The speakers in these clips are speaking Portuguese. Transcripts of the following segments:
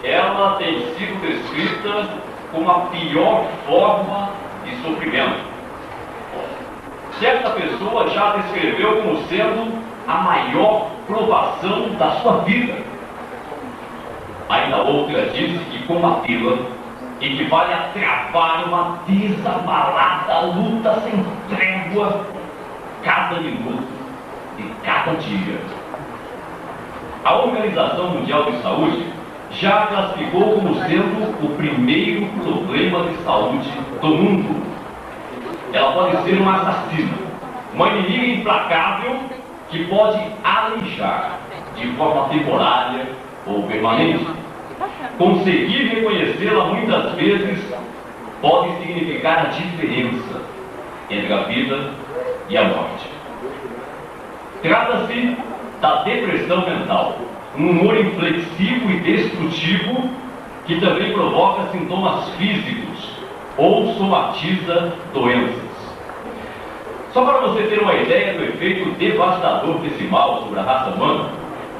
ela tem sido descrita como a pior forma de sofrimento. Certa pessoa já a descreveu como sendo a maior provação da sua vida. Ainda outra disse que combatê-la equivale a travar uma desabalada luta sem trégua cada minuto e cada dia. A Organização Mundial de Saúde já a classificou como sendo o primeiro problema de saúde do mundo. Ela pode ser uma assassina, uma inimiga implacável que pode aleijar de forma temporária ou permanente. Conseguir reconhecê-la muitas vezes pode significar a diferença entre a vida e a morte. Trata-se da depressão mental, um humor inflexível e destrutivo que também provoca sintomas físicos ou somatiza doenças. Só para você ter uma ideia do efeito devastador desse mal sobre a raça humana,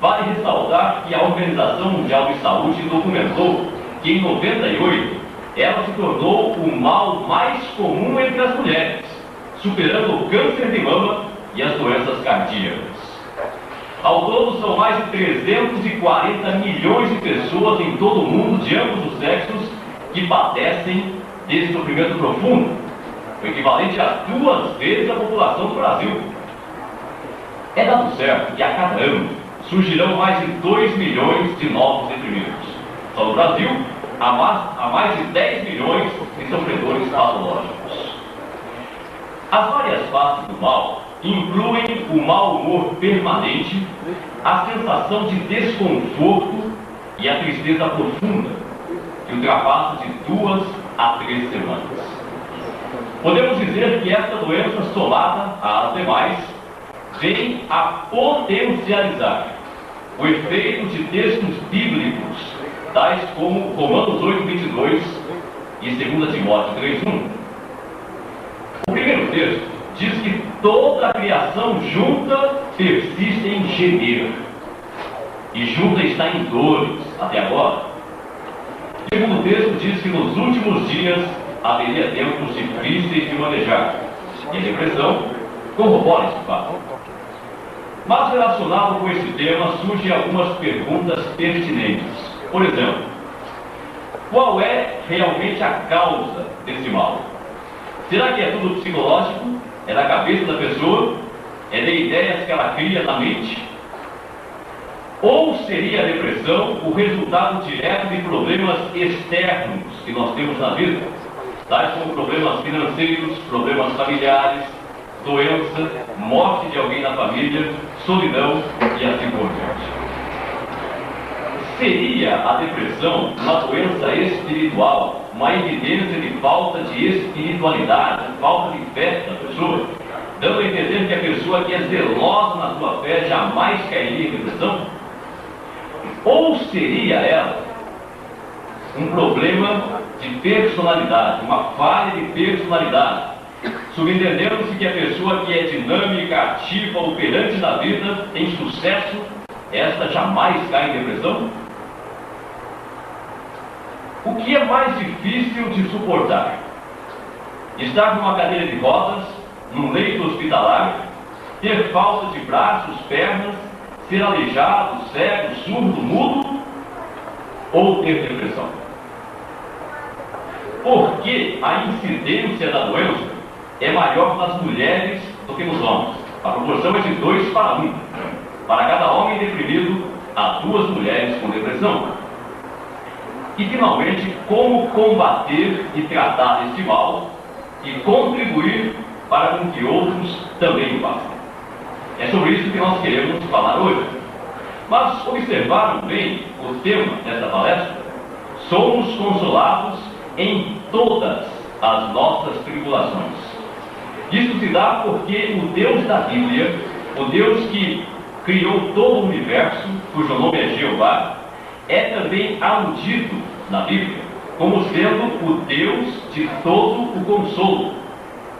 vale ressaltar que a Organização Mundial de Saúde documentou que em 98 ela se tornou o mal mais comum entre as mulheres, superando o câncer de mama e as doenças cardíacas. Ao todo, são mais de 340 milhões de pessoas em todo o mundo, de ambos os sexos, que padecem desse sofrimento profundo, o equivalente a 2 vezes a população do Brasil. É dado certo que a cada ano surgirão mais de 2 milhões de novos deprimidos. Só no Brasil, há mais de 10 milhões de sofredores patológicos. As várias faces do mal incluem o mau humor permanente, a sensação de desconforto e a tristeza profunda, que ultrapassa de 2 a 3 semanas. Podemos dizer que esta doença, somada às demais, vem a potencializar o efeito de textos bíblicos, tais como Romanos 8:22 e 2 Timóteo 3:1. O primeiro texto diz que toda a criação junta persiste em gemer, e junta está em dores até agora. O segundo texto diz que nos últimos dias haveria tempos difíceis de manejar, e a depressão corrobora esse fato. Mas relacionado com esse tema, surgem algumas perguntas pertinentes. Por exemplo, qual é realmente a causa desse mal? Será que é tudo psicológico? É da cabeça da pessoa? É de ideias que ela cria na mente? Ou seria a depressão o resultado direto de problemas externos que nós temos na vida, tais como problemas financeiros, problemas familiares, doença, morte de alguém na família, solidão e assim por diante? Seria a depressão uma doença espiritual, uma evidência de falta de espiritualidade, falta de fé da pessoa, dando a entender que a pessoa que é zelosa na sua fé jamais cairia em depressão? Ou seria ela um problema de personalidade, uma falha de personalidade, subentendendo-se que a pessoa que é dinâmica, ativa, operante na vida, tem sucesso, esta jamais cai em depressão? O que é mais difícil de suportar? Estar numa cadeira de rodas, num leito hospitalar, ter falta de braços, pernas, ser aleijado, cego, surdo, mudo, ou ter depressão? Porque a incidência da doença é maior nas mulheres do que nos homens. A proporção é de 2 para 1. Para cada homem deprimido, há 2 mulheres com depressão. E, finalmente, como combater e tratar este mal e contribuir para com que outros também o façam. É sobre isso que nós queremos falar hoje. Mas observaram bem o tema desta palestra? Somos consolados em todas as nossas tribulações. Isso se dá porque o Deus da Bíblia, o Deus que criou todo o universo, cujo nome é Jeová, é também aludido na Bíblia como sendo o Deus de todo o consolo,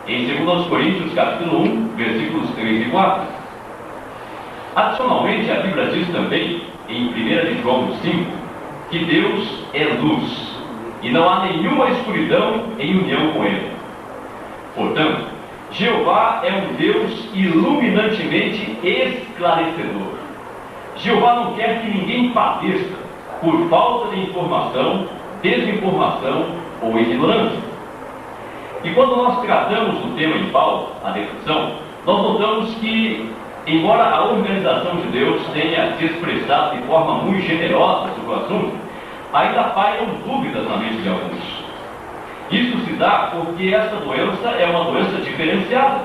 em 2 Coríntios capítulo 1, versículos 3 e 4. Adicionalmente, a Bíblia diz também, em 1 de João 5, que Deus é luz, e não há nenhuma escuridão em união com Ele. Portanto, Jeová é um Deus iluminantemente esclarecedor. Jeová não quer que ninguém padeça por falta de informação, desinformação ou ignorância. E quando nós tratamos do tema em Paulo, a depressão, nós notamos que, embora a organização de Deus tenha se expressado de forma muito generosa sobre o assunto, ainda pairam dúvidas na mente de alguns. Isso se dá porque essa doença é uma doença diferenciada.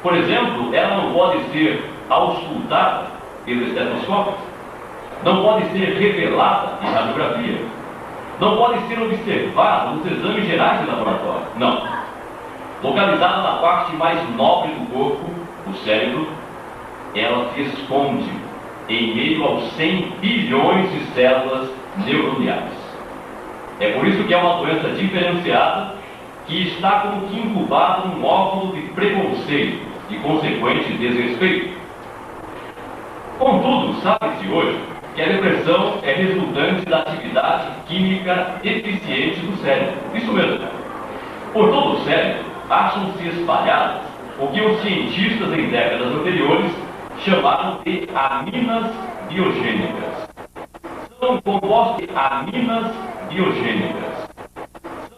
Por exemplo, ela não pode ser auscultada pelo estetoscópio, não pode ser revelada em radiografia, não pode ser observada nos exames gerais de laboratório. Não. Localizada na parte mais nobre do corpo, o cérebro, ela se esconde em meio aos 100 bilhões de células neuronais. É por isso que é uma doença diferenciada que está como que incubada num óvulo de preconceito e consequente desrespeito. Contudo, sabe-se hoje que a depressão é resultante da atividade química deficiente do cérebro. Isso mesmo. Por todo o cérebro, acham-se espalhadas o que os cientistas em décadas anteriores chamaram de aminas biogênicas. São compostos de aminas biogênicas.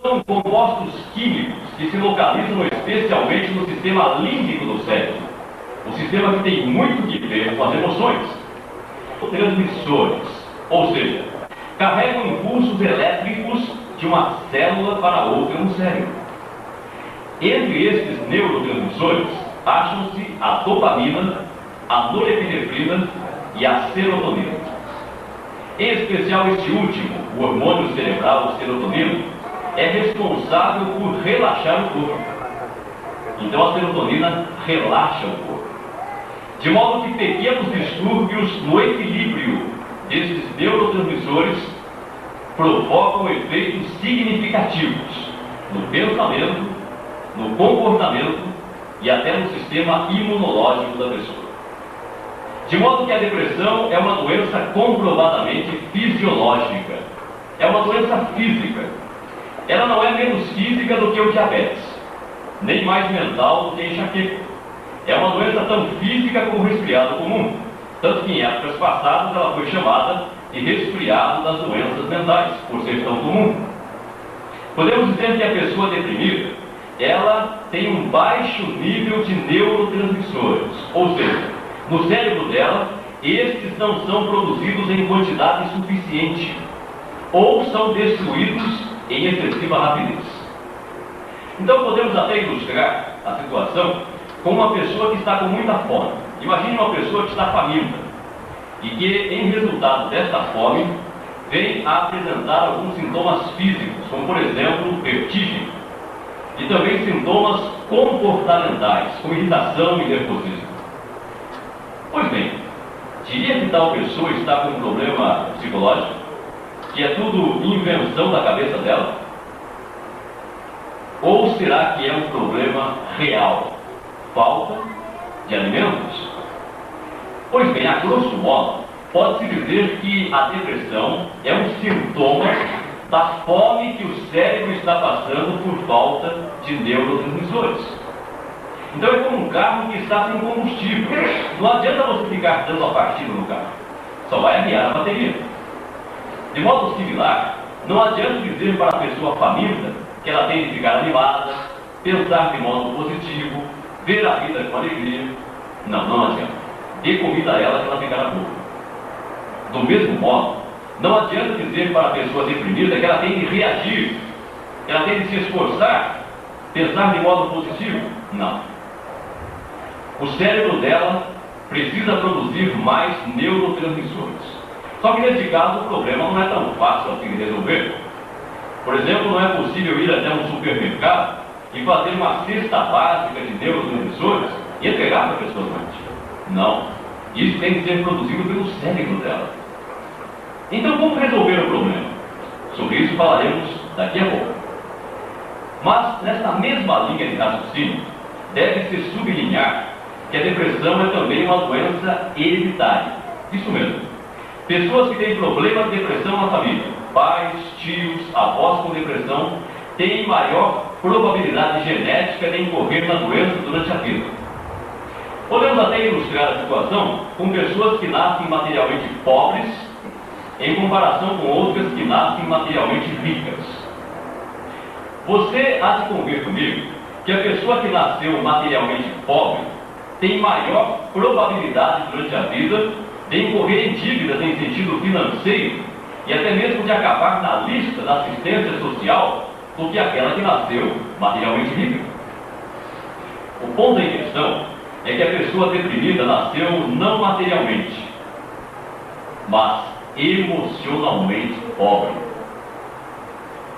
São compostos químicos que se localizam especialmente no sistema límbico do cérebro, o sistema que tem muito que ver com as emoções. Transmissores, ou seja, carregam impulsos elétricos de uma célula para outra no cérebro. Entre estes neurotransmissores acham-se a dopamina, a norepinefrina e a serotonina. Em especial este último, o hormônio cerebral serotonina, é responsável por relaxar o corpo. Então a serotonina relaxa o corpo. De modo que pequenos distúrbios no equilíbrio desses neurotransmissores provocam efeitos significativos no pensamento, no comportamento e até no sistema imunológico da pessoa. De modo que a depressão é uma doença comprovadamente fisiológica. É uma doença física. Ela não é menos física do que o diabetes, nem mais mental do que a enxaqueca. É uma doença tão física como o resfriado comum, tanto que em épocas passadas ela foi chamada de resfriado das doenças mentais, por ser tão comum. Podemos dizer que a pessoa deprimida, ela tem um baixo nível de neurotransmissores, ou seja, no cérebro dela, estes não são produzidos em quantidade suficiente, ou são destruídos em excessiva rapidez. Então podemos até ilustrar a situação com uma pessoa que está com muita fome. Imagine uma pessoa que está faminta e que, em resultado desta fome, vem a apresentar alguns sintomas físicos, como por exemplo, vertigem, e também sintomas comportamentais, como irritação e nervosismo. Pois bem, diria que tal pessoa está com um problema psicológico, que é tudo invenção da cabeça dela? Ou será que é um problema real? Falta de alimentos? Pois bem, a grosso modo, pode-se dizer que a depressão é um sintoma da fome que o cérebro está passando por falta de neurotransmissores. Então é como um carro que está sem combustível. Não adianta você ficar dando a partida no carro, só vai arriar a bateria. De modo similar, não adianta dizer para a pessoa faminta que ela tem de ficar animada, pensar de modo positivo, ver a vida com alegria. Não adianta. Dê comida a ela que ela ficará boa. Do mesmo modo, não adianta dizer para a pessoa deprimida que ela tem de reagir, que ela tem de se esforçar, pensar de modo positivo. Não. O cérebro dela precisa produzir mais neurotransmissores. Só que nesse caso o problema não é tão fácil assim de resolver. Por exemplo, não é possível ir até um supermercado e fazer uma cesta básica de neurotransmissores e entregar para a pessoa doente. Não. Isso tem que ser produzido pelo cérebro dela. Então, como resolver o problema? Sobre isso falaremos daqui a pouco. Mas, nessa mesma linha de raciocínio, deve-se sublinhar que a depressão é também uma doença hereditária. Isso mesmo. Pessoas que têm problemas de depressão na família, pais, tios, avós com depressão, têm maior probabilidade genética de incorrer na doença durante a vida. Podemos até ilustrar a situação com pessoas que nascem materialmente pobres em comparação com outras que nascem materialmente ricas. Você há de convir comigo que a pessoa que nasceu materialmente pobre tem maior probabilidade durante a vida de incorrer em dívidas em sentido financeiro e até mesmo de acabar na lista da assistência social do que aquela que nasceu materialmente rica. O ponto em questão é que a pessoa deprimida nasceu não materialmente, mas emocionalmente pobre.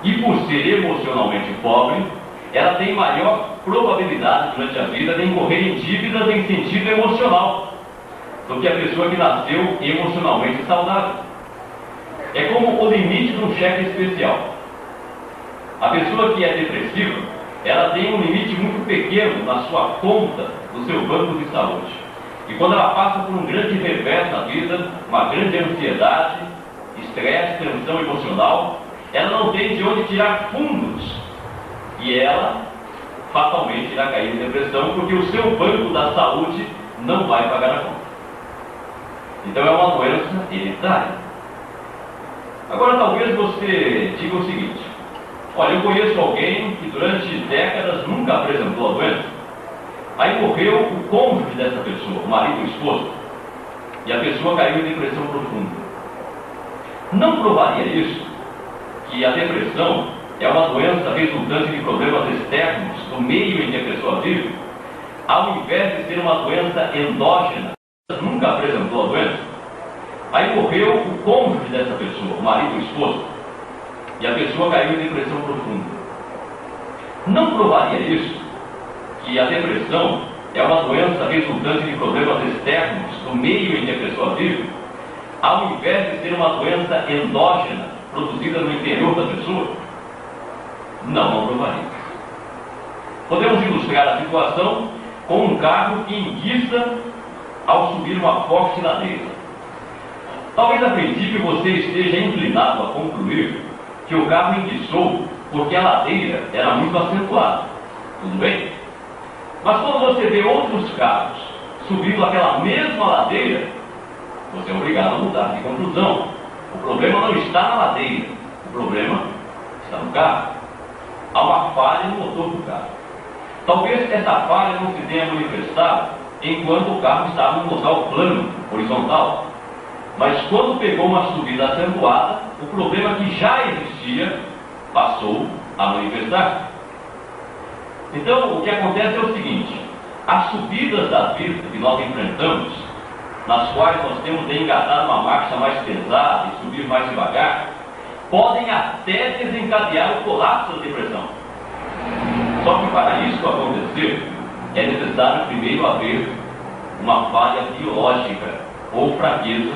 E por ser emocionalmente pobre, ela tem maior probabilidade durante a vida de incorrer em dívidas em sentido emocional do que a pessoa que nasceu emocionalmente saudável. É como o limite de um cheque especial. A pessoa que é depressiva, ela tem um limite muito pequeno na sua conta do seu banco de saúde. E quando ela passa por um grande revés na vida, uma grande ansiedade, estresse, tensão emocional, ela não tem de onde tirar fundos. E ela fatalmente irá cair em depressão porque o seu banco da saúde não vai pagar a conta. Então é uma doença hereditária. Agora talvez você diga o seguinte: olha, eu conheço alguém que durante décadas nunca apresentou a doença. Aí morreu o cônjuge dessa pessoa, o marido ou o esposo, e a pessoa caiu em depressão profunda. Não provaria isso que a depressão é uma doença resultante de problemas externos do meio em que a pessoa vive, ao invés de ser uma doença endógena? Nunca apresentou a doença. Aí morreu o cônjuge dessa pessoa, o marido ou o esposo, e a pessoa caiu em depressão profunda. Não provaria isso que a depressão é uma doença resultante de problemas externos do meio em que a pessoa vive, ao invés de ser uma doença endógena produzida no interior da pessoa? Não provaria. Podemos ilustrar a situação com um carro que enguiça ao subir uma forte ladeira. Talvez a princípio você esteja inclinado a concluir que o carro enguiçou porque a ladeira era muito acentuada. Tudo bem? Mas quando você vê outros carros subindo aquela mesma ladeira, você é obrigado a mudar de conclusão. O problema não está na ladeira, o problema está no carro. Há uma falha no motor do carro. Talvez essa falha não se tenha manifestado enquanto o carro estava no local plano, horizontal. Mas quando pegou uma subida acentuada, o problema que já existia passou a manifestar. Então, o que acontece é o seguinte: as subidas da vida que nós enfrentamos, nas quais nós temos de engatar uma marcha mais pesada e subir mais devagar, podem até desencadear o colapso da depressão. Só que para isso acontecer, é necessário primeiro haver uma falha biológica ou fraqueza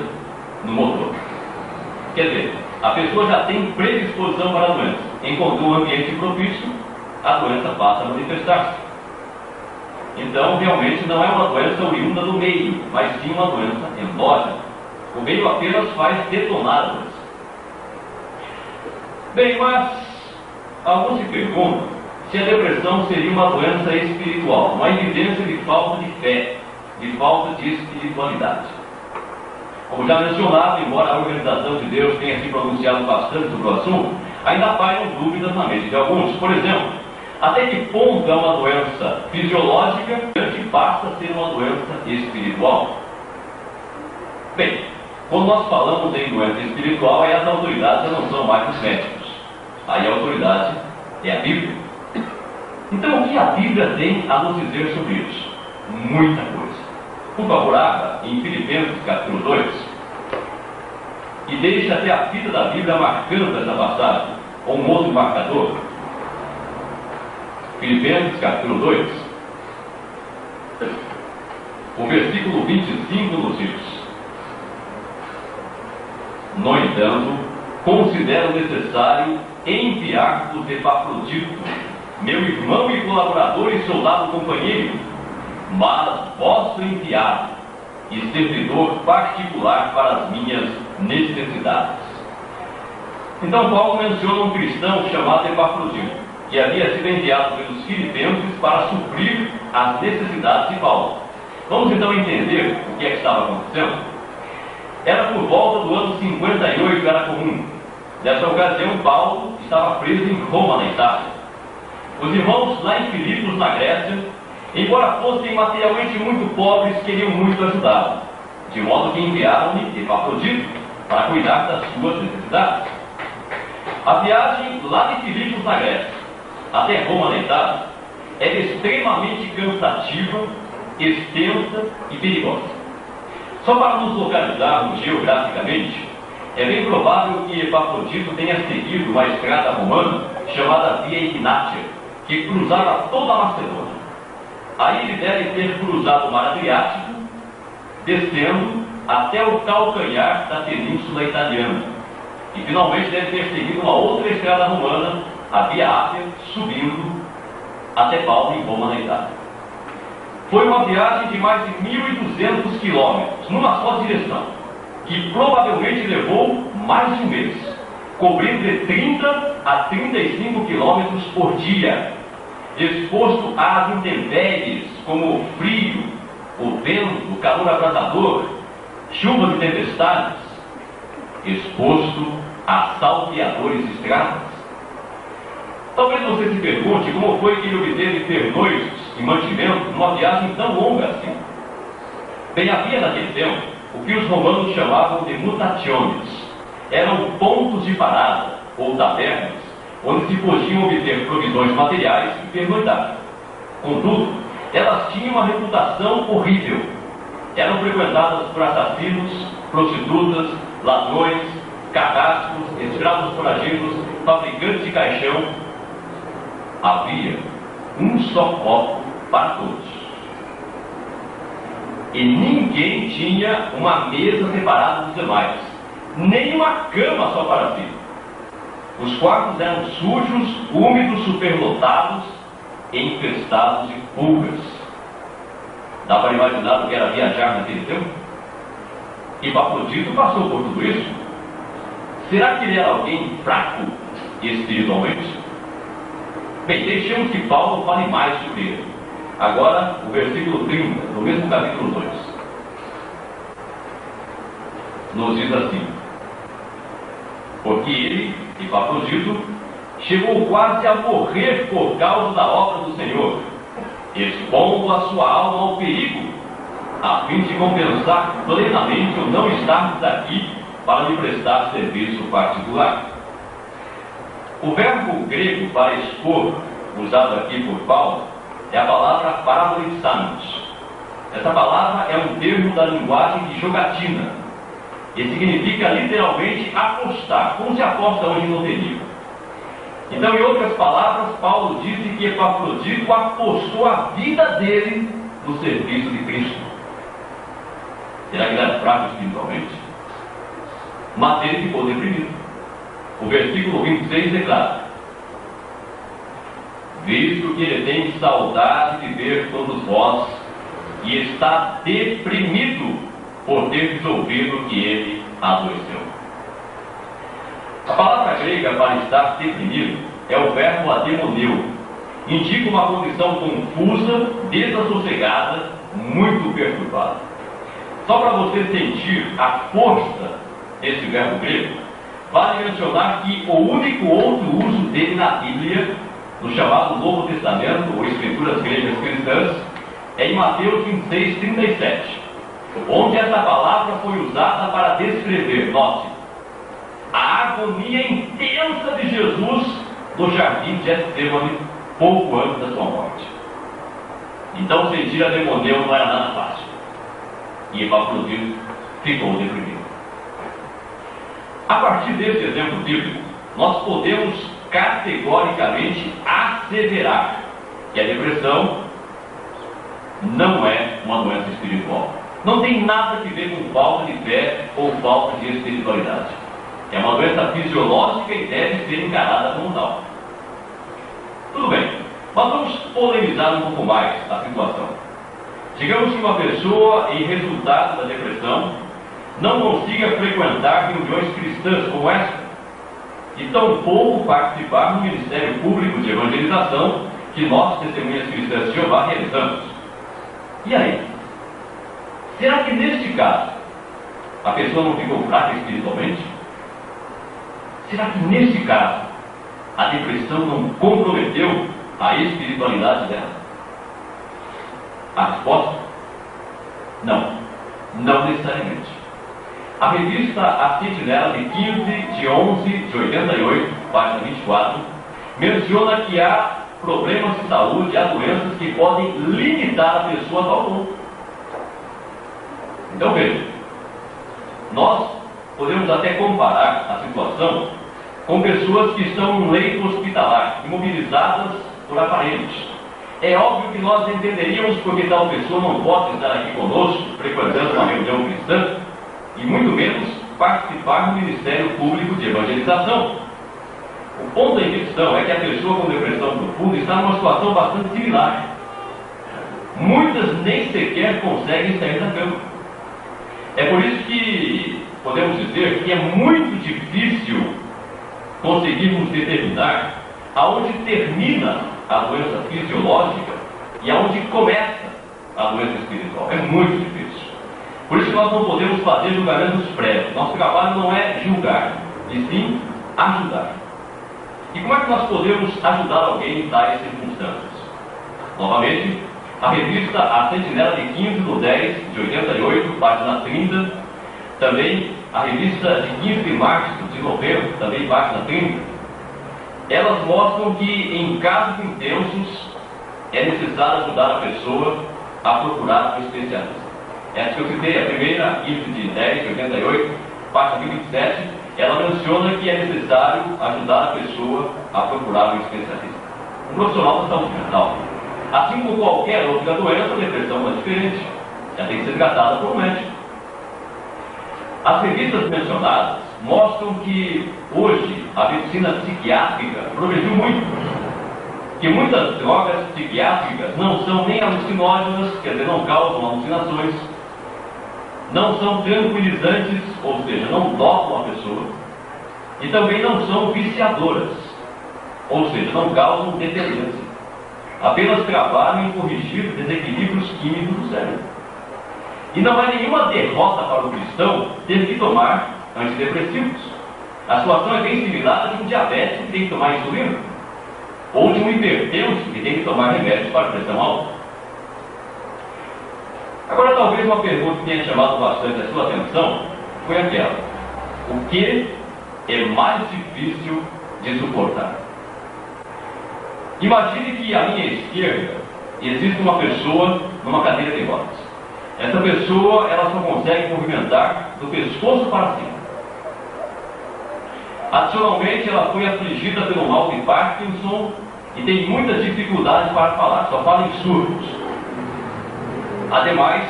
no motor. Quer dizer, a pessoa já tem predisposição para a doença. Encontrou um ambiente propício, a doença passa a manifestar-se. Então, realmente não é uma doença oriunda do meio, mas sim uma doença endógena. O meio apenas faz detonar a doença. Bem, mas alguns se perguntam se a depressão seria uma doença espiritual, uma evidência de falta de fé, de falta de espiritualidade. Como já mencionado, embora a organização de Deus tenha se pronunciado bastante sobre o assunto, ainda pairam dúvidas na mente de alguns. Por exemplo, até que ponto é uma doença fisiológica que passa a ser uma doença espiritual? Bem, quando nós falamos em doença espiritual, aí as autoridades já não são mais os médicos. Aí a autoridade é a Bíblia. Então, o que a Bíblia tem a nos dizer sobre isso? Muita coisa. Por favor, abra em Filipenses capítulo 2 e deixe até a fita da Bíblia marcando essa passagem, ou um outro marcador. Filipenses capítulo 2, o versículo 25 nos diz: no entanto, considero necessário enviar-vos Epafrodito, meu irmão e colaborador e soldado companheiro, mas vosso enviado, e servidor particular para as minhas necessidades. Então Paulo menciona um cristão chamado Epafrodito, que havia sido enviado pelos filipenses para suprir as necessidades de Paulo. Vamos então entender o que é que estava acontecendo? Era por volta do ano 58, era comum. Nessa ocasião, Paulo estava preso em Roma, na Itália. Os irmãos lá em Filipos, na Grécia, embora fossem materialmente muito pobres, queriam muito ajudá-lo, de modo que enviaram-lhe Epafrodito para cuidar das suas necessidades. A viagem lá de Filipos, na Grécia, até Roma, na Itália, era extremamente cansativa, extensa e perigosa. Só para nos localizarmos geograficamente, é bem provável que Epafrodito tenha seguido uma estrada romana chamada Via Egnatia, que cruzava toda a Macedônia. Aí ele deve ter cruzado o Mar Adriático, descendo até o calcanhar da Península Italiana. E finalmente deve ter seguido uma outra estrada romana, a Via Ápia, subindo até Paulo em Roma, na Itália. Foi uma viagem de mais de 1.200 quilômetros, numa só direção, que provavelmente levou mais de um mês, cobrindo de 30 a 35 quilômetros por dia, exposto às intempéries, como o frio, o vento, o calor abrasador, chuvas e tempestades, exposto a salteadores estradas. Talvez você se pergunte como foi que ele obteve pernoitos e mantimento numa viagem tão longa assim. Bem, havia naquele tempo o que os romanos chamavam de mutationes. Eram pontos de parada, ou tabernas, onde se podiam obter provisões materiais e pernoitar. Contudo, elas tinham uma reputação horrível. Eram frequentadas por assassinos, prostitutas, ladrões, carrascos, escravos foragidos, fabricantes de caixão. Havia um só copo para todos. E ninguém tinha uma mesa separada dos demais, nem uma cama só para si. Os quartos eram sujos, úmidos, superlotados e infestados de pulgas. Dá para imaginar o que era viajar naquele tempo? E Epafrodito passou por tudo isso? Será que ele era alguém fraco espiritualmente? Bem, deixemos que Paulo fale mais sobre ele. Agora, o versículo 30, do mesmo capítulo 2. Nos diz assim: porque ele, Epafrodito, chegou quase a morrer por causa da obra do Senhor, expondo a sua alma ao perigo, a fim de compensar plenamente o não estarmos aqui para lhe prestar serviço particular. O verbo grego para expor, usado aqui por Paulo, é a palavra parabolixanos. Essa palavra é um termo da linguagem de jogatina e significa literalmente apostar, como se aposta hoje no loteria. Então, em outras palavras, Paulo disse que Epafrodito apostou a vida dele no serviço de Cristo. Será que ele era fraco espiritualmente? Mas ele ficou deprimido. O versículo 26 declara: visto que ele tem saudade de ver todos vós e está deprimido por ter ouvido que ele adoeceu. A palavra grega para estar deprimido é o verbo ademoneu. Indica uma condição confusa, desassossegada, muito perturbada. Só para você sentir a força desse verbo grego, vale mencionar que o único outro uso dele na Bíblia, no chamado Novo Testamento, ou Escrituras Gregas Cristãs, é em Mateus 26, 37, onde essa palavra foi usada para descrever, note, a agonia intensa de Jesus no jardim de Getsêmani, pouco antes da sua morte. Então sentir a demoneu não era nada fácil, e Epafrodito ficou deprimido. A partir desse exemplo bíblico, nós podemos categoricamente asseverar que a depressão não é uma doença espiritual. Não tem nada a ver com falta de fé ou falta de espiritualidade. É uma doença fisiológica e deve ser encarada como tal. Tudo bem, mas vamos polemizar um pouco mais a situação. Digamos que uma pessoa, em resultado da depressão, não consiga frequentar reuniões cristãs como esta, e tampouco participar do Ministério Público de Evangelização que nós, testemunhas cristãs de Jeová, realizamos. E aí? Será que neste caso a pessoa não ficou fraca espiritualmente? Será que neste caso a depressão não comprometeu a espiritualidade dela? A resposta? Não necessariamente. A revista A Sentinela, de 15 de 11 de 88, página 24, menciona que há problemas de saúde, há doenças que podem limitar a pessoa a tal ponto. Então veja, nós podemos até comparar a situação com pessoas que estão no leito hospitalar, imobilizadas por aparelhos. É óbvio que nós entenderíamos porque tal pessoa não pode estar aqui conosco, frequentando uma reunião cristã, e muito menos participar do Ministério Público de Evangelização. O ponto em questão é que a pessoa com depressão profunda está numa situação bastante similar. Muitas nem sequer conseguem sair da cama. É por isso que podemos dizer que é muito difícil conseguirmos determinar aonde termina a doença fisiológica e aonde começa a doença espiritual. É muito difícil. Por isso que nós não podemos fazer julgamentos prévios. Nosso trabalho não é julgar, e sim ajudar. E como é que nós podemos ajudar alguém em tais circunstâncias? Novamente, a revista A Sentinela, de 15 de 10 de 88, página 30, também a revista de 15 de março de novembro, também página 30, elas mostram que em casos intensos é necessário ajudar a pessoa a procurar um especialista. Essa que eu citei, a primeira, 15 de 10 de 88, página 27, ela menciona que é necessário ajudar a pessoa a procurar um especialista, um profissional da saúde mental. Assim como qualquer outra doença, a depressão não é diferente. Ela tem que ser tratada por um médico. As revistas mencionadas mostram que hoje a medicina psiquiátrica progrediu muito. Que muitas drogas psiquiátricas não são nem alucinógenas, quer dizer, não causam alucinações, não são tranquilizantes, ou seja, não dopam a pessoa, e também não são viciadoras, ou seja, não causam dependência. Apenas trabalham em corrigir desequilíbrios químicos do cérebro. E não é nenhuma derrota para o cristão ter que tomar antidepressivos. A situação é bem similar à de um diabético que tem que tomar insulina, ou de um hipertenso que tem que tomar remédios para pressão alta. Agora, talvez uma pergunta que tenha chamado bastante a sua atenção foi aquela: o que é mais difícil de suportar? Imagine que à minha esquerda existe uma pessoa numa cadeira de rodas. Essa pessoa, ela só consegue movimentar do pescoço para cima. Adicionalmente, ela foi afligida pelo mal de Parkinson e tem muitas dificuldades para falar, só fala em surdos. Ademais,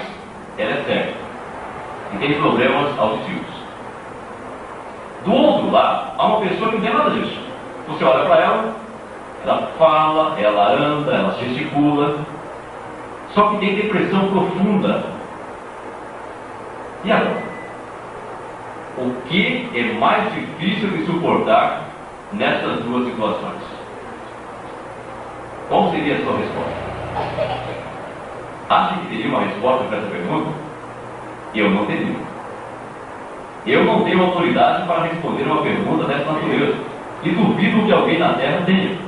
ela é cega e tem problemas auditivos. Do outro lado, há uma pessoa que não tem nada disso. Você olha para ela, ela fala, ela anda, ela gesticula, só que tem depressão profunda. E agora? O que é mais difícil de suportar nessas duas situações? Qual seria a sua resposta? Acha que teria uma resposta para essa pergunta? Eu não teria. Eu não tenho autoridade para responder uma pergunta dessa natureza. E duvido que alguém na Terra tenha.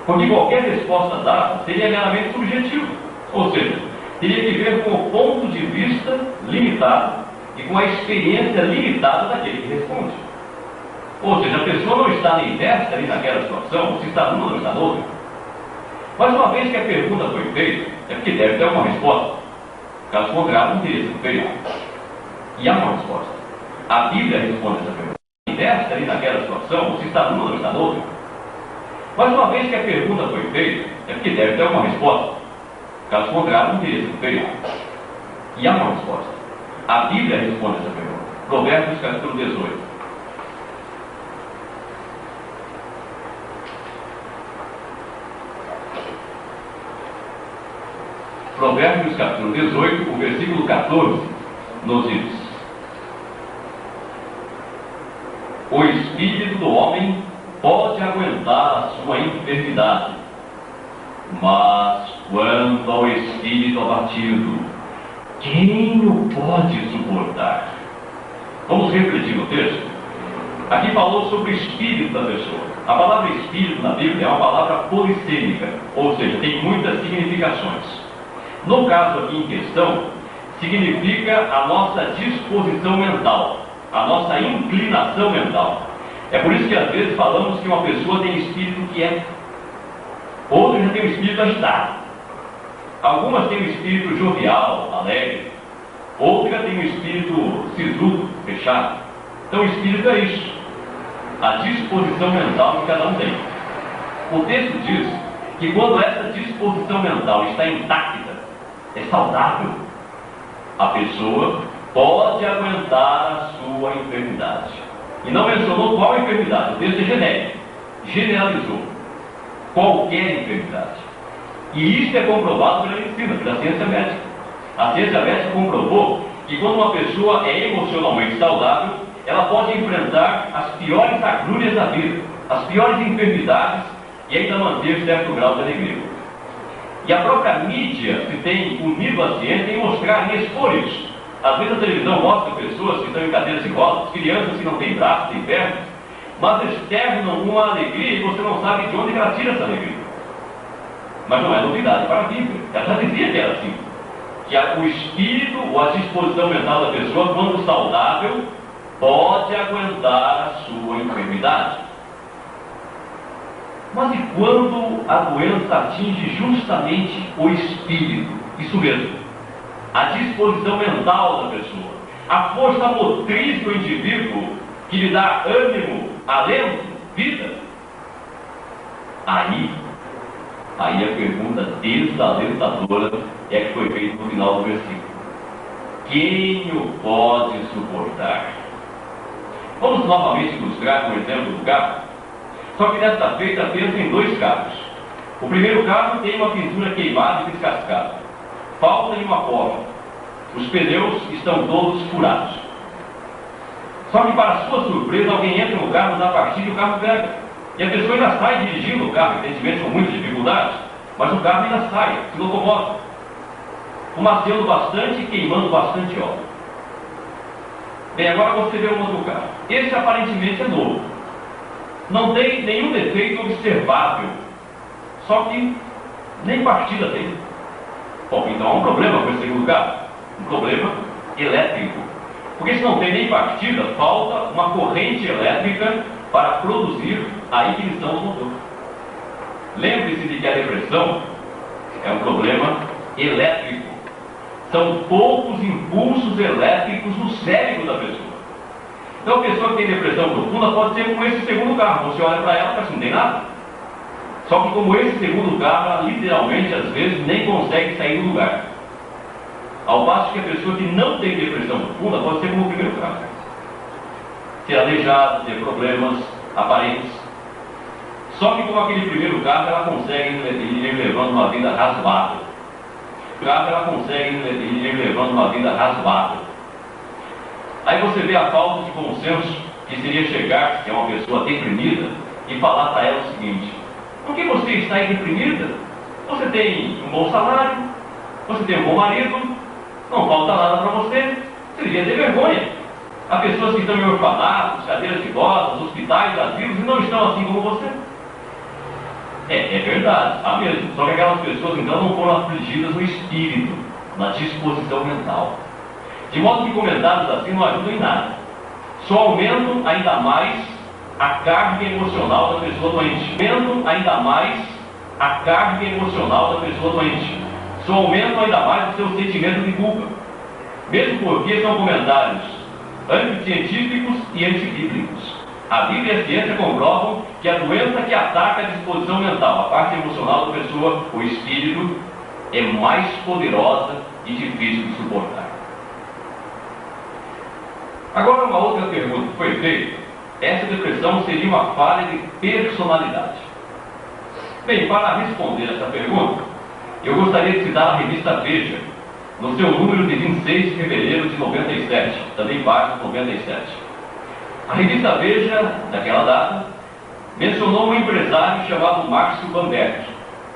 Porque qualquer resposta dada seria meramente subjetiva. Ou seja, teria que ver com o ponto de vista limitado e com a experiência limitada daquele que responde. Ou seja, a pessoa não está nem imersa ali naquela situação, se está numa ou está noutra. Mas uma vez que a pergunta foi feita, é porque deve ter uma resposta. Caso contrário, não teria sido feita. E há uma resposta. A Bíblia responde essa pergunta. Imersa ali naquela situação, se está numa ou está noutra. Mas uma vez que a pergunta foi feita, é porque deve ter uma resposta. Caso contrário, não teria sido feita. E há uma resposta. A Bíblia responde essa pergunta. Provérbios capítulo 18. Provérbios capítulo 18, o versículo 14, nos diz: o espírito do homem pode aguentar a sua enfermidade, mas quanto ao espírito abatido, quem o pode suportar? Vamos refletir no texto. Aqui falou sobre o espírito da pessoa. A palavra espírito na Bíblia é uma palavra polissêmica, ou seja, tem muitas significações. No caso aqui em questão, significa a nossa disposição mental, a nossa inclinação mental. É por isso que às vezes falamos que uma pessoa tem espírito quieto, outra já tem um espírito agitado. Algumas têm um espírito jovial, alegre, outra tem um espírito sisudo, fechado. Então o espírito é isso, a disposição mental que cada um tem. O texto diz que quando essa disposição mental está intacta, é saudável, a pessoa pode aguentar a sua enfermidade. E não mencionou qual enfermidade, o texto é genérico, generalizou qualquer enfermidade. E isso é comprovado pela medicina, pela ciência médica. A ciência médica comprovou que quando uma pessoa é emocionalmente saudável, ela pode enfrentar as piores agrúrias da vida, as piores enfermidades e ainda manter certo grau de alegria. E a própria mídia se tem unido à ciência em mostrar e expor isso. Às vezes a televisão mostra pessoas que estão em cadeiras de rodas, crianças que não têm braços, têm pernas, mas externam uma alegria e você não sabe de onde ela tira essa alegria. Mas não é novidade para a Bíblia. Ela já dizia que era assim. Que o espírito ou a disposição mental da pessoa, quando saudável, pode aguentar a sua enfermidade. Mas e quando a doença atinge justamente o espírito? Isso mesmo, a disposição mental da pessoa, a força motriz do indivíduo que lhe dá ânimo, alento, vida. Aí a pergunta desalentadora é que foi feita no final do versículo: quem o pode suportar? Vamos novamente ilustrar com o exemplo do carro. Só que desta feita pensa em dois carros. O primeiro carro tem uma pintura queimada e descascada. Falta-lhe uma porta. Os pneus estão todos furados. Só que, para sua surpresa, alguém entra no carro, dá partida e o carro pega. E a pessoa ainda sai dirigindo o carro, evidentemente com muitas dificuldades, mas o carro ainda sai, se locomove, fumaceando bastante e queimando bastante óleo. Bem, agora você vê um outro carro. Esse aparentemente é novo. Não tem nenhum defeito observável. Só que nem partida tem. Bom, então há um problema com esse segundo carro. Um problema elétrico. Porque se não tem nem partida, falta uma corrente elétrica para produzir a ignição do motor. Lembre-se de que a depressão é um problema elétrico. São poucos impulsos elétricos no cérebro da pessoa. Então a pessoa que tem depressão profunda pode ser como esse segundo carro. Você olha para ela e parece que não tem nada. Só que como esse segundo carro, ela literalmente, às vezes, nem consegue sair do lugar. Ao passo que a pessoa que não tem depressão profunda pode ser como o primeiro carro. Ser aleijada, ter problemas aparentes. Só que como aquele primeiro carro, ela consegue ir levando uma vida razoável. O carro, ela consegue ir levando uma vida razoável. Aí você vê a falta de bom senso que seria chegar, se é uma pessoa deprimida, e falar para ela o seguinte: por que você está aí deprimida? Você tem um bom salário, você tem um bom marido, não falta nada para você, você devia ter vergonha. Há pessoas que estão em orfanatos, cadeiras de rodas, hospitais, asilos, e não estão assim como você. É verdade, há mesmo. Só que aquelas pessoas então não foram afligidas no espírito, na disposição mental. De modo que comentários assim não ajudam em nada. Só aumentam ainda mais a carga emocional da pessoa doente. Aumentam ainda mais a carga emocional da pessoa doente. Só aumentam ainda mais o seu sentimento de culpa. Mesmo porque são comentários anticientíficos e antibíblicos. A Bíblia e a ciência comprovam que a doença que ataca a disposição mental, a parte emocional da pessoa, o espírito, é mais poderosa e difícil de suportar. Agora, uma outra pergunta que foi feita: essa depressão seria uma falha de personalidade? Bem, para responder essa pergunta, Eu gostaria de citar a revista Veja, no seu número de 26 de fevereiro de 97, também página 97. A revista Veja, naquela data, mencionou um empresário chamado Márcio Bamberg,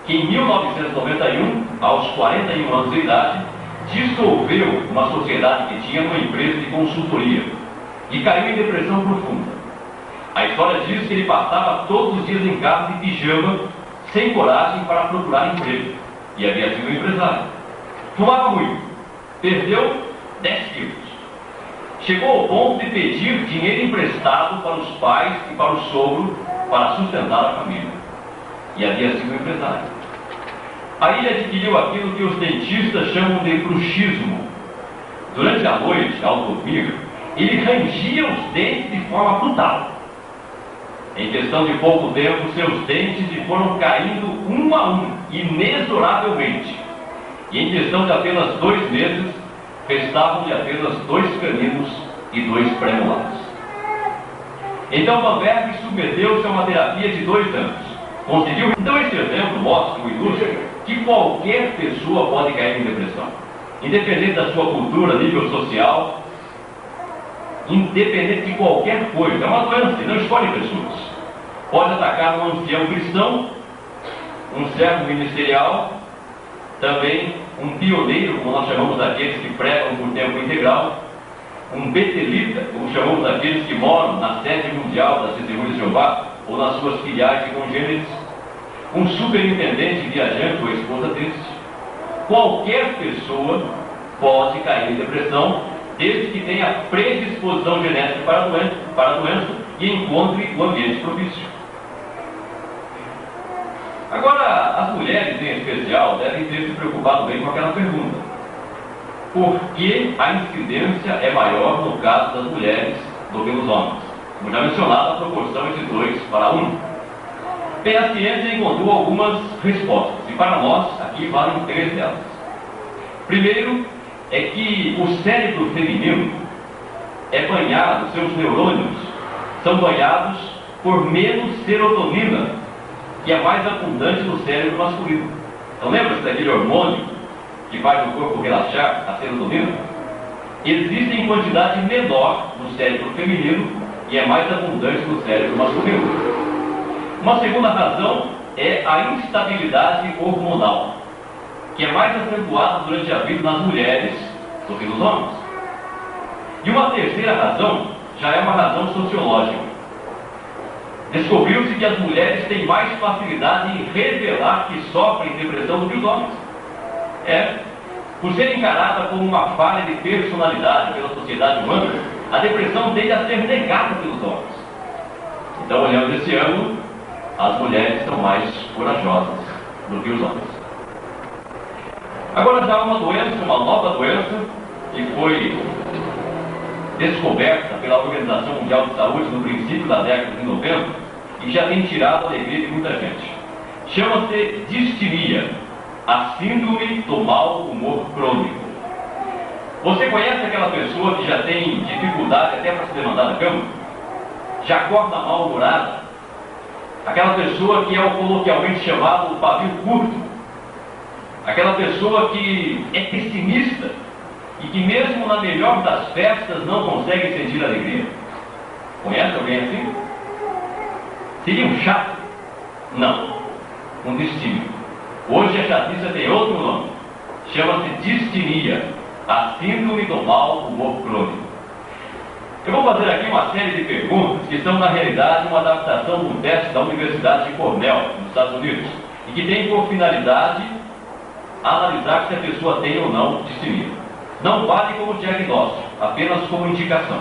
que em 1991, aos 41 anos de idade, dissolveu uma sociedade que tinha uma empresa de consultoria e caiu em depressão profunda. A história diz que ele passava todos os dias em casa de pijama, sem coragem para procurar emprego, e havia sido um empresário. Fumava muito, perdeu 10 quilos. Chegou ao ponto de pedir dinheiro emprestado para os pais e para o sogro para sustentar a família. E havia sido um empresário. Aí ele adquiriu aquilo que os dentistas chamam de bruxismo. Durante a noite, ao dormir, ele rangia os dentes de forma brutal. Em questão de pouco tempo, seus dentes lhe foram caindo um a um, inexoravelmente. E em questão de apenas 2 meses, restavam-lhe apenas 2 caninos e 2 premolares. Então Bamberg submeteu-se a uma terapia de 2 anos. Conseguiu. Então esse exemplo mostra, o ilustra, que qualquer pessoa pode cair em depressão. Independente da sua cultura, nível social, independente de qualquer coisa. É uma doença, não escolhe pessoas. Pode atacar um ancião cristão, um servo ministerial, também um pioneiro, como nós chamamos daqueles que pregam por tempo integral, um betelita, como chamamos daqueles que moram na sede mundial das Testemunhas de Jeová, ou nas suas filiais e congêneres, um superintendente viajante ou esposa triste. Qualquer pessoa pode cair em depressão, desde que tenha predisposição genética para a doença e encontre o ambiente propício. Agora, as mulheres em especial devem ter se preocupado bem com aquela pergunta: por que a incidência é maior no caso das mulheres do que nos homens? Como já mencionado, a proporção é de 2 para 1. Bem, a ciência encontrou algumas respostas, e para nós, aqui valem 3 delas. Primeiro, é que o cérebro feminino é banhado, seus neurônios são banhados por menos serotonina, que é mais abundante no cérebro masculino. Então lembra-se daquele hormônio que faz o corpo relaxar, a serotonina? Existe em quantidade menor no cérebro feminino e é mais abundante no cérebro masculino. Uma segunda razão é a instabilidade hormonal, que é mais acentuada durante a vida nas mulheres do que nos homens. E uma terceira razão já é uma razão sociológica. Descobriu-se que as mulheres têm mais facilidade em revelar que sofrem depressão do que os homens. Por ser encarada como uma falha de personalidade pela sociedade humana, a depressão tende a ser negada pelos homens. Então, olhando esse ângulo, as mulheres são mais corajosas do que os homens. Agora já há uma doença, uma nova doença, que foi descoberta pela Organização Mundial de Saúde no princípio da década de 90 e já tem tirado a alegria de muita gente. Chama-se distimia, a síndrome do mau humor crônico. Você conhece aquela pessoa que já tem dificuldade até para se levantar da cama? Já acorda mal-humorada? Aquela pessoa que é o coloquialmente chamado pavio curto? Aquela pessoa que é pessimista e que mesmo na melhor das festas não consegue sentir alegria? Conhece alguém assim? Seria um chato? Não, um distímio. Hoje a chatice tem outro nome. Chama-se distimia, a síndrome do mau humor crônico. Eu vou fazer aqui uma série de perguntas que são na realidade uma adaptação de um teste da Universidade de Cornell, nos Estados Unidos, e que tem por finalidade analisar se a pessoa tem ou não distimia. Não vale como diagnóstico, apenas como indicação.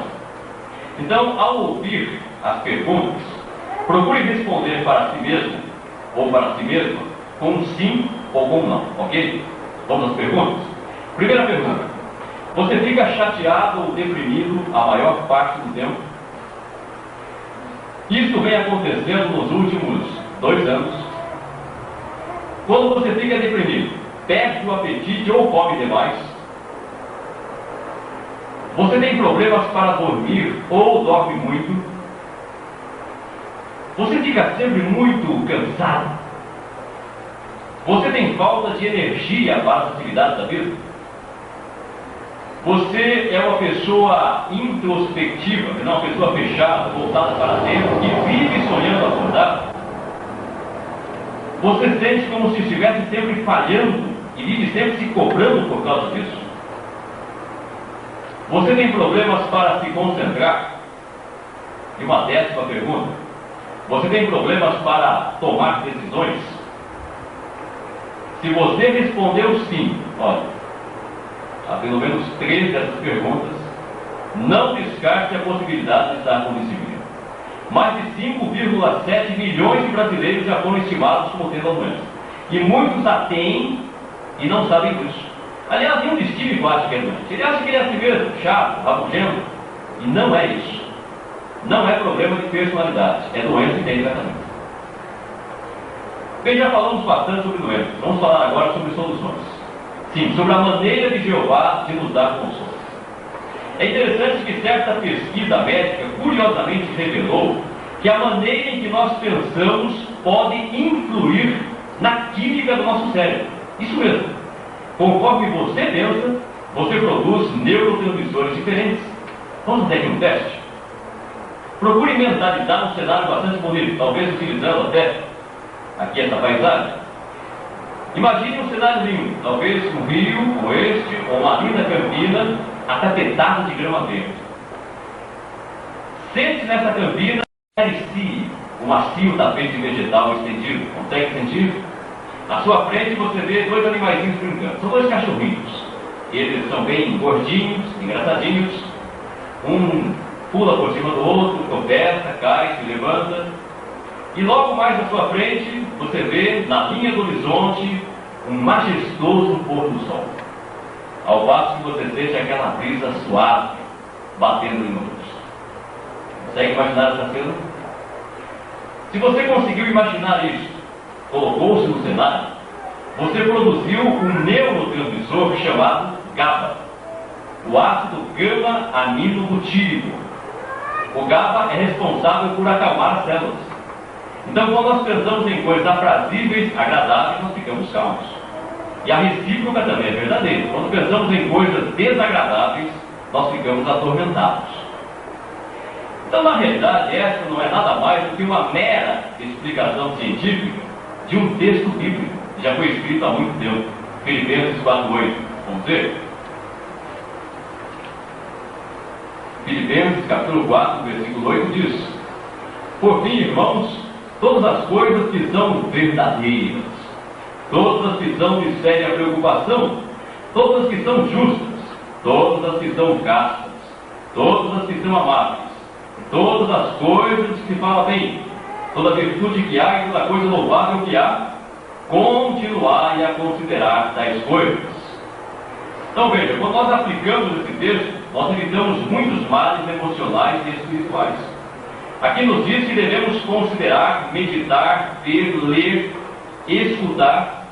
Então, ao ouvir as perguntas, procure responder para si mesmo ou para si mesma com um sim ou com um não, ok? Vamos às perguntas? Primeira pergunta: você fica chateado ou deprimido a maior parte do tempo? Isso vem acontecendo nos últimos 2 anos. Quando você fica deprimido, perde o apetite ou come demais? Você tem problemas para dormir ou dorme muito? Você fica sempre muito cansado? Você tem falta de energia para as atividades da vida? Você é uma pessoa introspectiva, não uma pessoa fechada, voltada para dentro, que vive sonhando acordar? Você sente como se estivesse sempre falhando e vive sempre se cobrando por causa disso? Você tem problemas para se concentrar? E uma 10ª pergunta: você tem problemas para tomar decisões? Se você respondeu sim, olha, há pelo menos 3 dessas perguntas, não descarte a possibilidade de estar com disciplina. Mais de 5,7 milhões de brasileiros já foram estimados como tendo a doença. E muitos a têm e não sabem disso. Aliás, nenhum estímulo acha que é doente. Ele acha que ele é assim mesmo, chato, rabugento. E não é isso. Não é problema de personalidade. É doença e tem tratamento. Bem, já falamos bastante sobre doenças. Vamos falar agora sobre soluções. Sim, sobre a maneira de Jeová de nos dar consolo. É interessante que certa pesquisa médica curiosamente revelou que a maneira em que nós pensamos pode influir na química do nosso cérebro. Isso mesmo. Conforme você pensa, você produz neurotransmissores diferentes. Vamos fazer aqui um teste? Procure mentalizar um cenário bastante bonito, talvez utilizando até aqui essa paisagem. Imagine um cenário lindo, talvez um rio como este, ou uma linda campina, atapetado de grama verde. Sente nessa campina acaricie o macio tapete vegetal estendido. Consegue sentir? À sua frente você vê 2 animaizinhos brincando. São 2 cachorrinhos. Eles são bem gordinhos, engraçadinhos. Um pula por cima do outro, tropeça, cai, se levanta. E logo mais à sua frente, você vê, na linha do horizonte, um majestoso pôr do sol. Ao passo que você sente aquela brisa suave batendo em nós. Consegue imaginar essa cena? Se você conseguiu imaginar isso, colocou-se no cenário, você produziu um neurotransmissor chamado GABA, o ácido gama-aminobutírico. O GABA é responsável por acalmar as células. Então, quando nós pensamos em coisas aprazíveis, agradáveis, nós ficamos calmos. E a recíproca também é verdadeira. Quando pensamos em coisas desagradáveis, nós ficamos atormentados. Então, na realidade, essa não é nada mais do que uma mera explicação científica de um texto bíblico, que já foi escrito há muito tempo. Filipenses 4:8. Vamos ver? Filipenses capítulo 4, versículo 8 diz: por fim, irmãos, todas as coisas que são verdadeiras, todas as que são de séria preocupação, todas as que são justas, todas as que são castas, todas as que são amáveis, todas as coisas que se fala bem, toda virtude que há e toda coisa louvável que há, continuai a considerar tais coisas. Então veja, quando nós aplicamos esse texto, nós evitamos muitos males emocionais e espirituais. Aqui nos diz que devemos considerar, meditar, ver, ler, escutar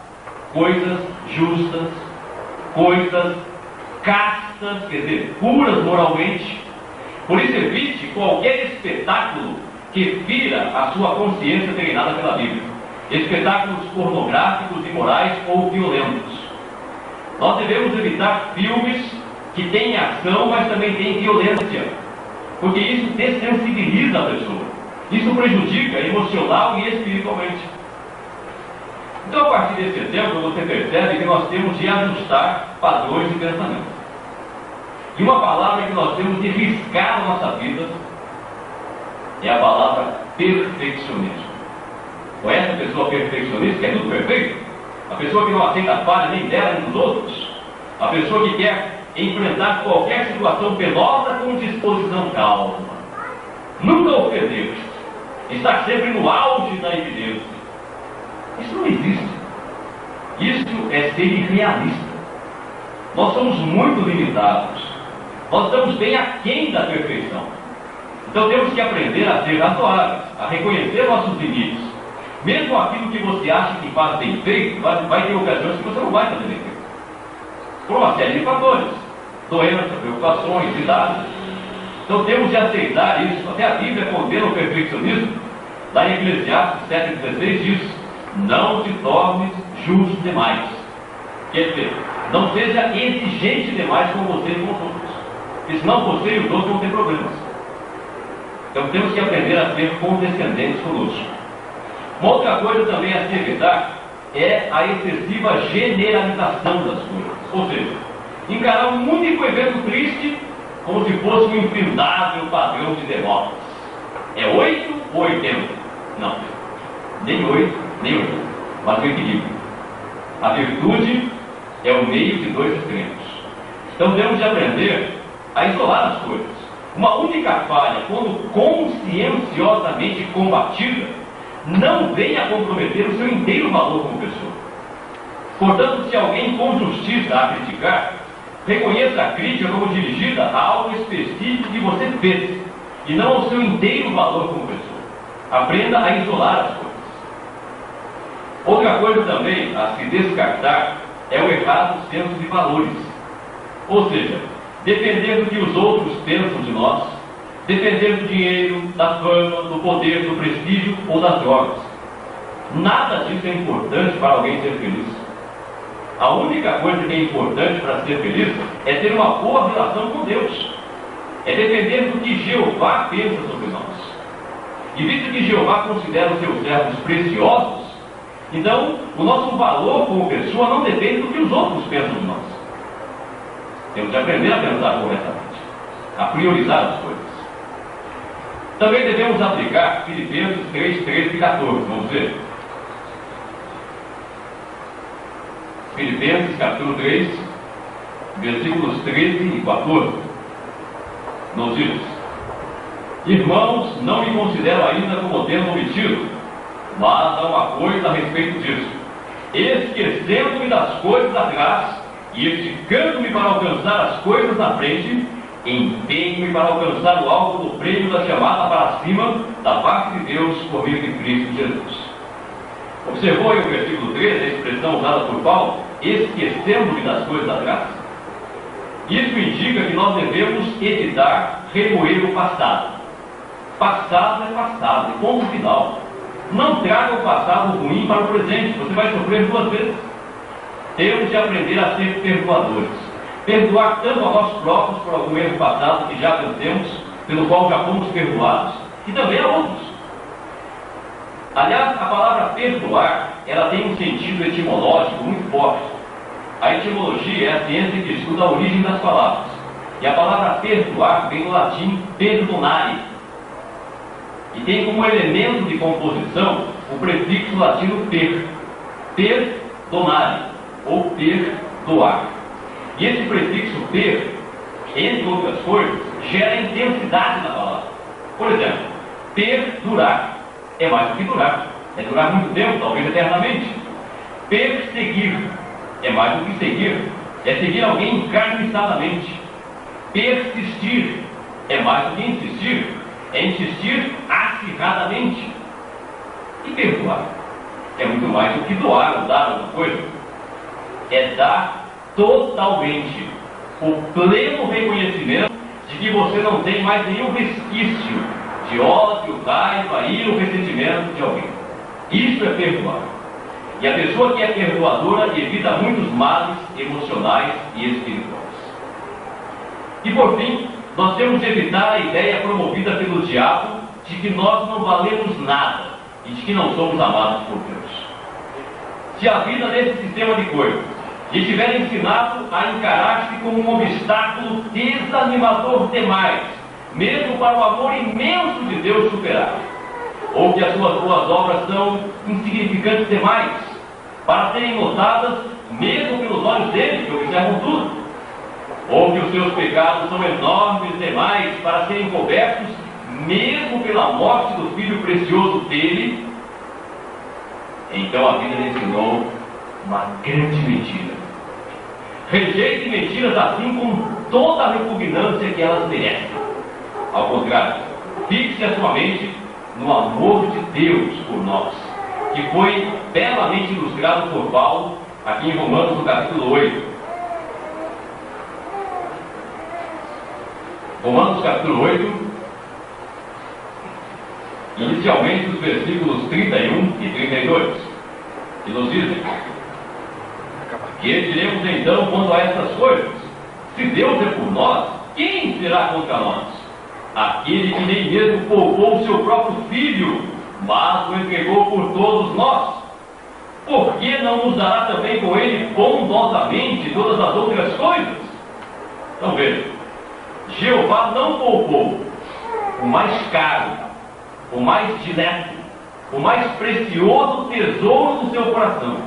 coisas justas, coisas castas, quer dizer, puras moralmente. Por isso evite qualquer espetáculo que fira a sua consciência treinada pela Bíblia. Espetáculos pornográficos, imorais ou violentos. Nós devemos evitar filmes que têm ação, mas também têm violência, porque isso dessensibiliza a pessoa. Isso prejudica emocional e espiritualmente. Então, a partir desse exemplo, você percebe que nós temos de ajustar padrões de pensamento. E uma palavra que nós temos de riscar na nossa vida é a palavra perfeccionismo. Conhece a pessoa perfeccionista, que é tudo perfeito? A pessoa que não aceita a falha nem dela nem dos outros? A pessoa que quer enfrentar qualquer situação penosa com disposição calma. Nunca ofender. Está sempre no auge da evidência. Isso não existe. Isso é ser irrealista. Nós somos muito limitados. Nós estamos bem aquém da perfeição. Então temos que aprender a ser razoáveis, a reconhecer nossos limites. Mesmo aquilo que você acha que faz bem feito, vai ter ocasiões que você não vai fazer bem feito. Por uma série de fatores. Doenças, preocupações, idades. Então temos de aceitar isso. Até a Bíblia condena o perfeccionismo. Lá em Eclesiastes 7,16 diz: não te tornes justo demais. Quer dizer, não seja exigente demais com você e com os outros, porque senão você e os outros vão ter problemas. Então temos que aprender a ser condescendentes conosco. Uma outra coisa também a se evitar é a excessiva generalização das coisas. Ou seja, encarar um único evento triste como se fosse um infindável padrão de derrotas. É 8 ou 80? Não, nem 8, nem 80, mas o equilíbrio. A virtude é o meio de dois extremos. Então temos de aprender a isolar as coisas. Uma única falha, quando conscienciosamente combatida, não vem a comprometer o seu inteiro valor como pessoa. Portanto, se alguém com justiça a criticar, reconheça a crítica como dirigida a algo específico que você fez, e não ao seu inteiro valor como pessoa. Aprenda a isolar as coisas. Outra coisa também a se descartar é o errado senso de valores. Ou seja, depender do que os outros pensam de nós, depender do dinheiro, da fama, do poder, do prestígio ou das drogas. Nada disso é importante para alguém ser feliz. A única coisa que é importante para ser feliz é ter uma boa relação com Deus. É depender do que Jeová pensa sobre nós. E visto que Jeová considera os seus servos preciosos, então o nosso valor como pessoa não depende do que os outros pensam de nós. Temos de aprender a pensar corretamente, a priorizar as coisas. Também devemos aplicar Filipenses 3, 13 e 14. Vamos ver? Filipenses capítulo 3, versículos 13 e 14. Nos diz: Irmãos, não me considero ainda como tendo obtido, mas há uma coisa a respeito disso. Esquecendo-me das coisas atrás e esticando-me para alcançar as coisas na frente, empenho-me para alcançar o alvo do prêmio da chamada para cima da parte de Deus por meio de Cristo Jesus. Observou aí o versículo 13, a expressão usada por Paulo, esquecendo-me das coisas atrás? Isso indica que nós devemos evitar remoer o passado. Passado é passado, ponto final. Não traga o passado ruim para o presente, você vai sofrer duas vezes. Temos de aprender a ser perdoadores. Perdoar tanto a nós próprios por algum erro passado que já cometemos, pelo qual já fomos perdoados, e também a outros. Aliás, a palavra perdoar, ela tem um sentido etimológico muito forte. A etimologia é a ciência que estuda a origem das palavras. E a palavra perdoar vem do latim perdonare. E tem como elemento de composição o prefixo latino per. Perdonare, ou perdoar. E esse prefixo per, entre outras coisas, gera intensidade na palavra. Por exemplo, perdurar é mais do que durar. É durar muito tempo, talvez eternamente. Perseguir é mais do que seguir. É seguir alguém encarniçadamente. Persistir é mais do que insistir. É insistir acirradamente. E perdoar é muito mais do que doar ou dar alguma coisa. É dar totalmente o pleno reconhecimento de que você não tem mais nenhum resquício de ódio, raiva, ira ou ressentimento de alguém. Isso é perdoar. E a pessoa que é perdoadora evita muitos males emocionais e espirituais. E por fim, nós temos de evitar a ideia promovida pelo diabo de que nós não valemos nada e de que não somos amados por Deus. Se a vida nesse sistema de coisas lhe tiver ensinado a encarar-se como um obstáculo desanimador demais, mesmo para o amor imenso de Deus superar, ou que as suas boas obras são insignificantes demais para serem notadas mesmo pelos olhos dele, que observam tudo, ou que os seus pecados são enormes demais para serem cobertos mesmo pela morte do Filho precioso dele, então a vida lhe ensinou uma grande mentira. Rejeite mentiras assim com toda a repugnância que elas merecem. Ao contrário, fixe a sua mente no amor de Deus por nós, que foi belamente ilustrado por Paulo aqui em Romanos, no capítulo 8. Romanos, capítulo 8, inicialmente os versículos 31 e 32, que nos dizem: Que diremos então quanto a essas coisas? Se Deus é por nós, quem será contra nós? Aquele que nem mesmo poupou o seu próprio Filho, mas o entregou por todos nós, por que não nos dará também com ele bondosamente todas as outras coisas? Então veja, Jeová não poupou o mais caro, o mais dileto, o mais precioso tesouro do seu coração.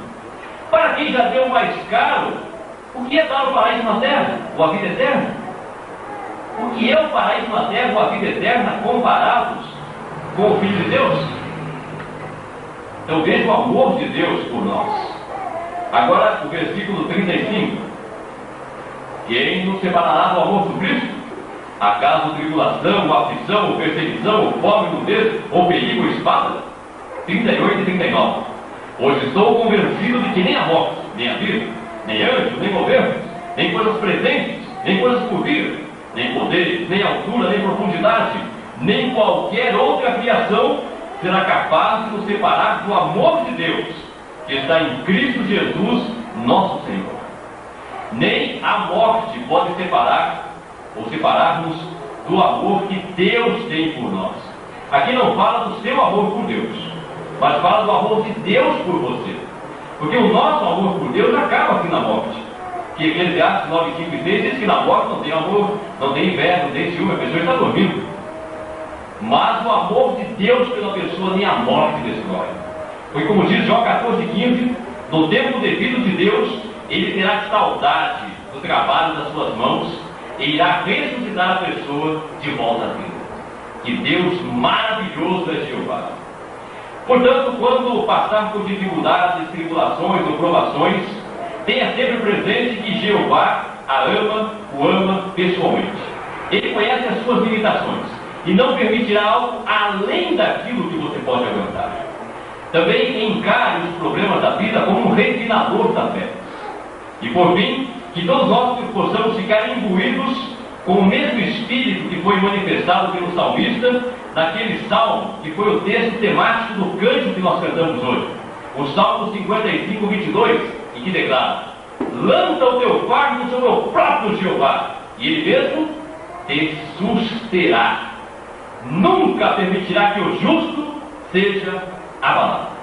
Para quem já deu o mais caro, o que é dar o paraíso na terra, ou a vida eterna? O que é o paraíso na terra, ou a vida eterna, comparados com o Filho de Deus? Então veja o amor de Deus por nós. Agora o versículo 35. Quem nos separará do amor do Cristo? Acaso tribulação, aflição, perseguição, fome, nudez, ou perigo, ou espada? 38 e 39. Pois estou convencido de que nem a morte, nem a vida, nem anjos, nem governos, nem coisas presentes, nem coisas por vir, nem poderes, nem altura, nem profundidade, nem qualquer outra criação será capaz de nos separar do amor de Deus, que está em Cristo Jesus, nosso Senhor. Nem a morte pode separar-nos do amor que Deus tem por nós. Aqui não fala do seu amor por Deus, mas fala do amor de Deus por você. Porque o nosso amor por Deus acaba aqui na morte. Que Eclesiastes 9, 5 e 6 diz que na morte não tem amor, não tem inveja, não tem ciúme, a pessoa está dormindo. Mas o amor de Deus pela pessoa nem a morte destrói. Porque como diz João 14,15, no tempo devido de Deus, ele terá saudade do trabalho das suas mãos e irá ressuscitar a pessoa de volta à vida. Que Deus maravilhoso é Jeová. Portanto, quando passar por dificuldades, tribulações ou provações, tenha sempre presente que Jeová o ama pessoalmente. Ele conhece as suas limitações e não permitirá algo além daquilo que você pode aguentar. Também encare os problemas da vida como um refinador da fé. E por fim, que todos nós possamos ficar imbuídos com o mesmo espírito que foi manifestado pelo salmista naquele salmo que foi o texto temático do cântico que nós cantamos hoje, o Salmo 55, 22, e que declara: lança o teu fardo sobre o próprio Jeová, e ele mesmo te susterá. Nunca permitirá que o justo seja abalado.